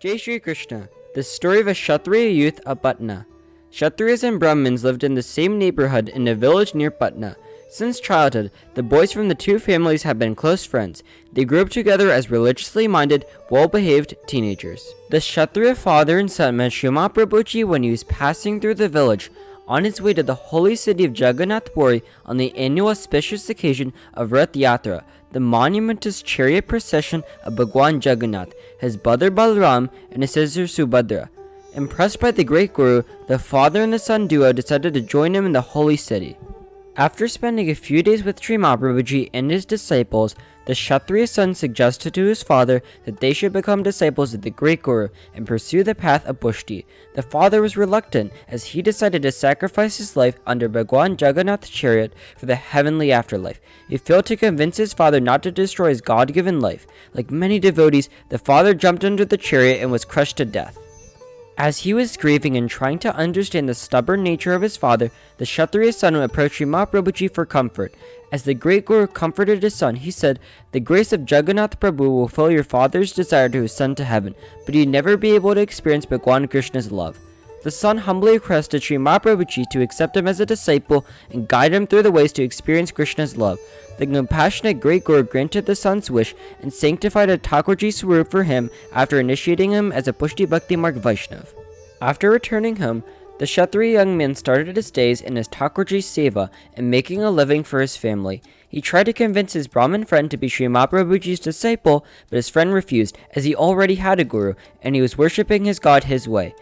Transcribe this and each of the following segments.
Jai Shri Krishna. The story of a Kshatriya youth of Patna. Kshatriyas and Brahmins lived in the same neighborhood in a village near Patna. Since childhood, the boys from the two families had been close friends. They grew up together as religiously minded, well-behaved teenagers. The Kshatriya father and son met Srimad Prabhuji when he was passing through the village, on his way to the holy city of Jagannath Puri on the annual auspicious occasion of Rath Yatra, the monumentous chariot procession of Bhagwan Jagannath, his brother Balaram, and his sister Subhadra. Impressed by the great Guru, the father and the son duo decided to join him in the holy city. After spending a few days with Srimad Prabhuji and his disciples, the Kshatriya son suggested to his father that they should become disciples of the great Guru and pursue the path of Bhushti. The father was reluctant as he decided to sacrifice his life under Bhagwan Jagannath's chariot for the heavenly afterlife. He failed to convince his father not to destroy his God-given life. Like many devotees, the father jumped under the chariot and was crushed to death. As he was grieving and trying to understand the stubborn nature of his father, the Kshatriya son approached Srimad Prabhuji for comfort. As the great Guru comforted his son, he said, "The grace of Jagannath Prabhu will fill your father's desire to ascend to heaven, but you'd never be able to experience Bhagwan Krishna's love." The son humbly requested Srimad Prabhuji to accept him as a disciple and guide him through the ways to experience Krishna's love. The compassionate great Guru granted the son's wish and sanctified a Thakurji Swarup for him after initiating him as a Pushti Bhakti Marg Vaishnav. After returning home, the Kshatriya young man started his days in his Thakurji Seva and making a living for his family. He tried to convince his Brahmin friend to be Srimad Prabhuji's disciple, but his friend refused as he already had a guru and he was worshipping his god his way.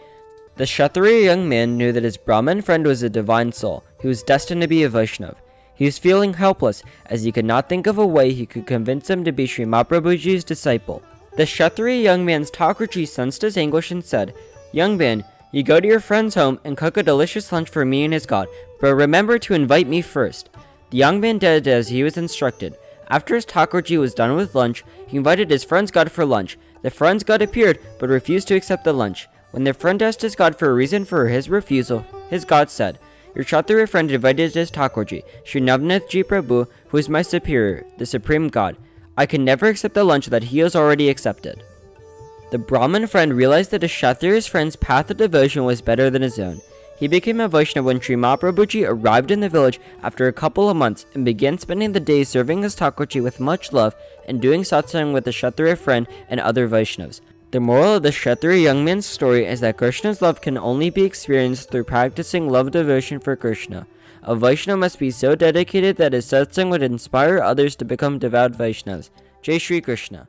The Kshatriya young man knew that his Brahmin friend was a divine soul who was destined to be a Vaishnav. He was feeling helpless as he could not think of a way he could convince him to be Srimad Prabhuji's disciple. The Kshatriya young man's Thakurji sensed his anguish and said, "Young man, you go to your friend's home and cook a delicious lunch for me and his god, but remember to invite me first." The young man did as he was instructed. After his Thakurji was done with lunch, he invited his friend's god for lunch. The friend's god appeared but refused to accept the lunch. When the friend asked his god for a reason for his refusal, his god said, "Your Kshatriya friend invited his Thakurji, Sri Navnathji Prabhu, who is my superior, the supreme god. I can never accept the lunch that he has already accepted." The Brahmin friend realized that his Kshatriya's friend's path of devotion was better than his own. He became a Vaishnav when Srimad Prabhuji arrived in the village after a couple of months and began spending the days serving his Thakurji with much love and doing satsang with the Kshatriya friend and other Vaishnavs. The moral of the Kshatriya young man's story is that Krishna's love can only be experienced through practicing love devotion for Krishna. A Vaishnava must be so dedicated that his satsang would inspire others to become devout Vaishnavs. Jai Shri Krishna.